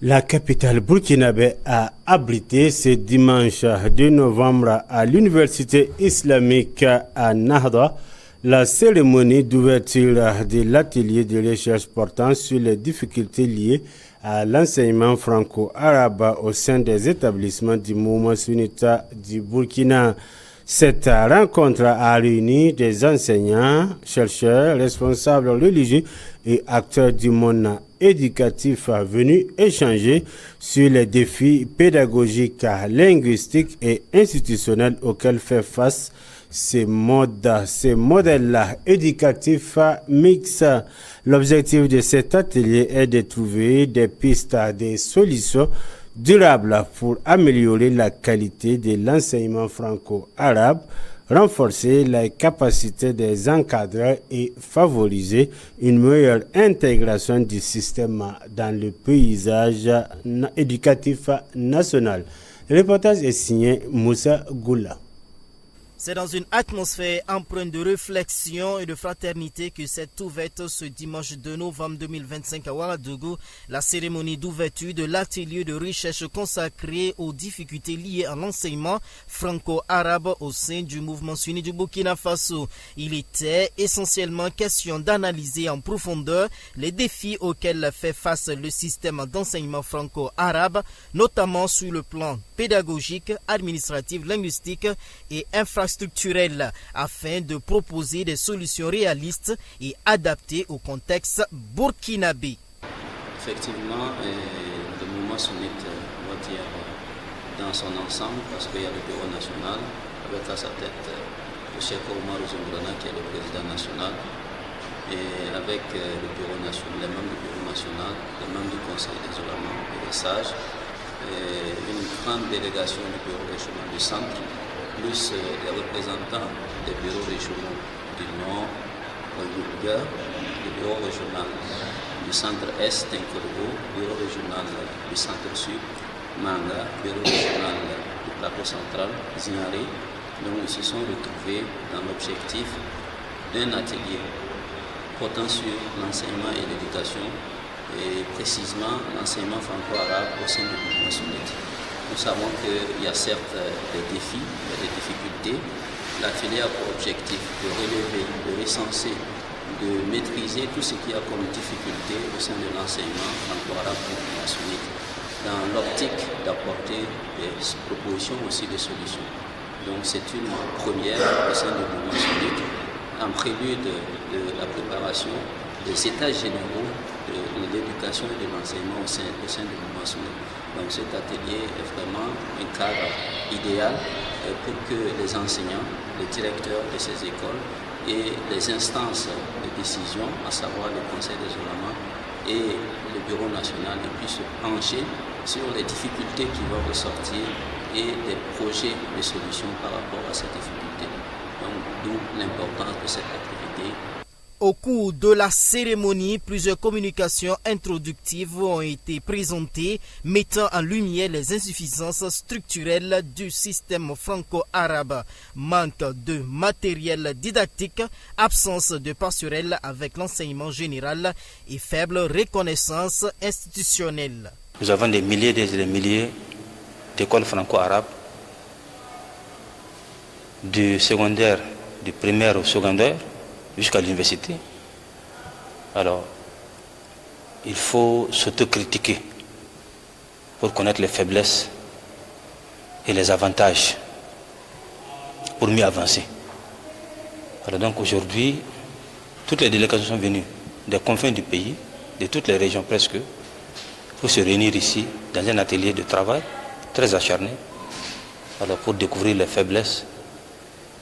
La capitale burkinabé a abrité ce dimanche 2 novembre à l'université islamique à Nahda la cérémonie d'ouverture de l'atelier de recherche portant sur les difficultés liées à l'enseignement franco-arabe au sein des établissements du mouvement sunnite du Burkina. Cette rencontre a réuni des enseignants, chercheurs, responsables religieux et acteurs du monde éducatif venus échanger sur les défis pédagogiques, linguistiques et institutionnels auxquels fait face ces modèles éducatifs mixtes. L'objectif de cet atelier est de trouver des pistes, des solutions durable pour améliorer la qualité de l'enseignement franco-arabe, renforcer les capacités des encadreurs et favoriser une meilleure intégration du système dans le paysage éducatif national. Le reportage est signé Moussa Goula. C'est dans une atmosphère empreinte de réflexion et de fraternité que s'est ouverte ce dimanche 2 novembre 2025 à Ouagadougou la cérémonie d'ouverture de l'atelier de recherche consacré aux difficultés liées à l'enseignement franco-arabe au sein du mouvement sunnite du Burkina Faso. Il était essentiellement question d'analyser en profondeur les défis auxquels fait face le système d'enseignement franco-arabe, notamment sur le plan pédagogique, administratif, linguistique et infrastructurel, afin de proposer des solutions réalistes et adaptées au contexte burkinabé. Effectivement, le mouvement sunnite, on va dire, dans son ensemble, parce qu'il y a le bureau national, avec à sa tête le chef Omar Zumbrana, qui est le président national, et avec le bureau national, les membres du bureau national, les membres du conseil des oulémas et des sages, une grande délégation du bureau régional du centre, plus les représentants des bureaux régionaux du Nord, du bureau régional du centre-est, Tinkorgo, bureau régional du centre-sud, Manga, bureau régional du plateau central, Zinari. Donc ils se sont retrouvés dans l'objectif d'un atelier portant sur l'enseignement et l'éducation, et précisément l'enseignement franco-arabe au sein du mouvement sunnite. Nous savons qu'il y a certes des défis, des difficultés. L'atelier a pour objectif de relever, de recenser, de maîtriser tout ce qu'il y a comme difficulté au sein de l'enseignement franco-arabe au mouvement sunnite, dans l'optique d'apporter des propositions aussi de solutions. Donc c'est une première au sein du mouvement sunnite, en prélude de la préparation des états généraux de l'éducation et de l'enseignement au sein du mouvement sunnite. Donc cet atelier est vraiment un cadre idéal pour que les enseignants, les directeurs de ces écoles et les instances de décision, à savoir le conseil des oulémas et le bureau national, puissent se pencher sur les difficultés qui vont ressortir et des projets de solutions par rapport à ces difficultés. Donc d'où l'importance de cette activité. Au cours de la cérémonie, plusieurs communications introductives ont été présentées, mettant en lumière les insuffisances structurelles du système franco-arabe, manque de matériel didactique, absence de passerelle avec l'enseignement général et faible reconnaissance institutionnelle. Nous avons des milliers et des milliers d'écoles franco-arabes, du secondaire, du primaire au secondaire, jusqu'à l'université. Alors, il faut s'autocritiquer pour connaître les faiblesses et les avantages pour mieux avancer. Alors donc aujourd'hui, toutes les délégations sont venues des confins du pays, de toutes les régions presque, pour se réunir ici dans un atelier de travail très acharné, alors pour découvrir les faiblesses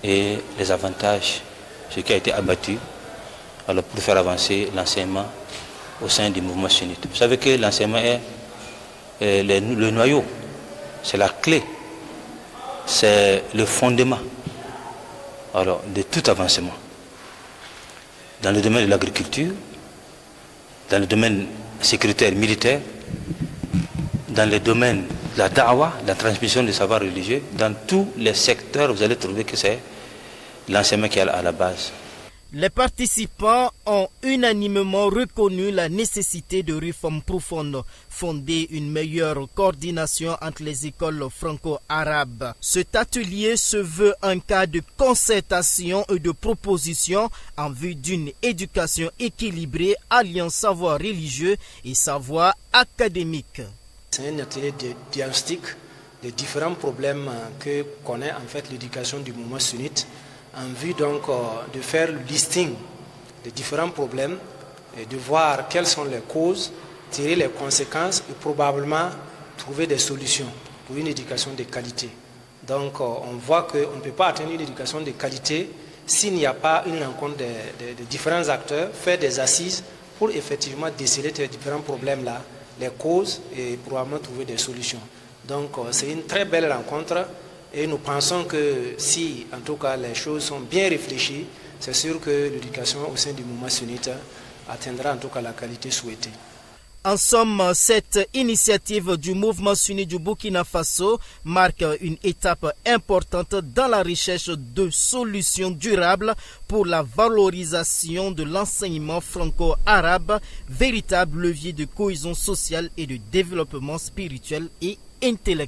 et les avantages, ce qui a été abattu, alors pour faire avancer l'enseignement au sein du mouvement sunnite. Vous savez que l'enseignement est le noyau, c'est la clé, c'est le fondement alors, de tout avancement. Dans le domaine de l'agriculture, dans le domaine sécuritaire militaire, dans le domaine de la da'wa, la transmission du savoir religieux, dans tous les secteurs, vous allez trouver que c'est l'enseignement qui est à la base. Les participants ont unanimement reconnu la nécessité de réformes profondes, fonder une meilleure coordination entre les écoles franco-arabes. Cet atelier se veut un cas de concertation et de proposition en vue d'une éducation équilibrée alliant savoir religieux et savoir académique. C'est un atelier de diagnostic des différents problèmes que connaît en fait l'éducation du mouvement sunnite, en vue donc de faire le listing des différents problèmes et de voir quelles sont les causes, tirer les conséquences et probablement trouver des solutions pour une éducation de qualité. Donc on voit qu'on ne peut pas atteindre une éducation de qualité s'il n'y a pas une rencontre de différents acteurs, faire des assises pour effectivement déceler ces différents problèmes-là, les causes et probablement trouver des solutions. Donc c'est une très belle rencontre. Et nous pensons que si, en tout cas, les choses sont bien réfléchies, c'est sûr que l'éducation au sein du mouvement sunnite atteindra en tout cas la qualité souhaitée. En somme, cette initiative du mouvement sunnite du Burkina Faso marque une étape importante dans la recherche de solutions durables pour la valorisation de l'enseignement franco-arabe, véritable levier de cohésion sociale et de développement spirituel et intellectuel.